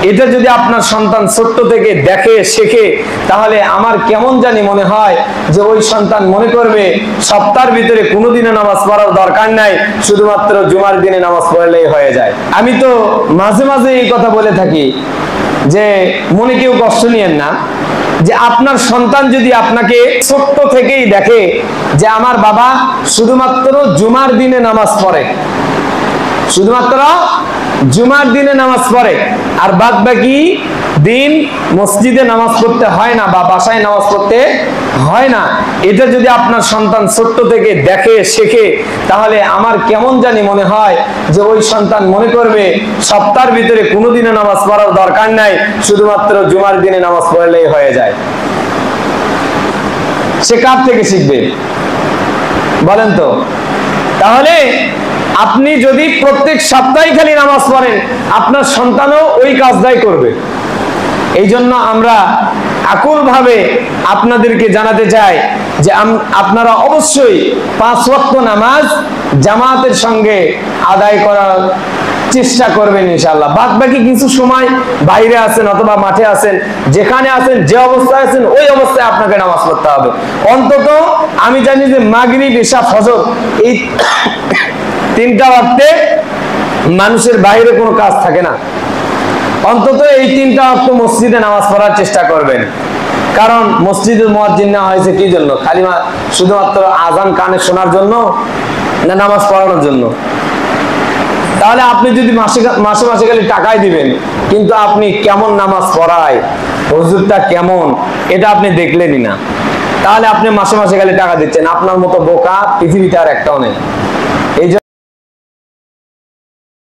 এটা যদি আপনার সন্তান ছোট্ট থেকে দেখে শেখে, তাহলে আমার কেমন জানি মনে হয় যে ওই সন্তান মনে করবে সপ্তাহের ভিতরে কোনোদিনও নামাজ পড়ার দরকার নাই, শুধুমাত্র জুমার দিনে নামাজ পড়লেই হয়ে যায়। আমি তো মাঝে মাঝে এই কথা বলে থাকি যে মনে কেউ কষ্ট নিয়েন না, যে আপনার সন্তান যদি আপনাকে ছোট্ট থেকেই দেখে যে আমার বাবা শুধুমাত্র জুমার দিনে নামাজ পড়ে, শুধুমাত্র জুমার দিনে নামাজ পড়ে, আর বাদ বাকি দিন মসজিদে নামাজ পড়তে হয় না বা বাসায় নামাজ পড়তে হয় না, এটা যদি আপনার সন্তান ছোট্ট থেকে দেখে শেখে, তাহলে আমার কেমন জানি মনে হয় যে ওই সন্তান মনে করবে সপ্তাহের ভিতরে কোনোদিনও নামাজ পড়ার দরকার নাই, শুধুমাত্র জুমার দিনে নামাজ পড়লেই হয়ে যায়। সে কার থেকে শিখবে বলেন তো? তাহলে আপনি যদি প্রত্যেক সপ্তাহে খালি নামাজ পড়েন, আপনার সন্তানও ওই কাজটাই করবে। এই জন্য আমরা আকুলভাবে আপনাদেরকে জানাতে চাই যে আপনারা অবশ্যই 5 ওয়াক্ত নামাজ জামাতের সঙ্গে আদায় করার চেষ্টা করবেন ইনশাআল্লাহ। বাদ বাকি কিছু সময় বাইরে আছেন অথবা মাঠে আছেন, যেখানে আছেন, যে অবস্থায় আছেন, ওই অবস্থায় আপনাকে নামাজ পড়তে হবে। অন্তত আমি জানি যে মাগরিব, ইশা, ফজর এই 3টা ওয়াক্তে মানুষের বাইরে কোনো কাজ থাকে না। অন্তত এই 3টা ওয়াক্ত মসজিদে নামাজ পড়ার চেষ্টা করবেন। কারণ মসজিদে মুয়াজ্জিন না হয়েছে কি জন্য? খালি শুধুমাত্র আজান কানে শোনার জন্য না নামাজ পড়ানোর জন্য? তাহলে আপনি যদি মাসে মাসে খালি টাকাই দিবেন, কিন্তু আপনি কেমন নামাজ পড়ায়, হুজুরটা কেমন, এটা আপনি দেখলেনই না, তাহলে আপনি মাসে মাসে খালি টাকা দিচ্ছেন। আপনার মতো বোকা পৃথিবীতে আর একটাও নেই। এই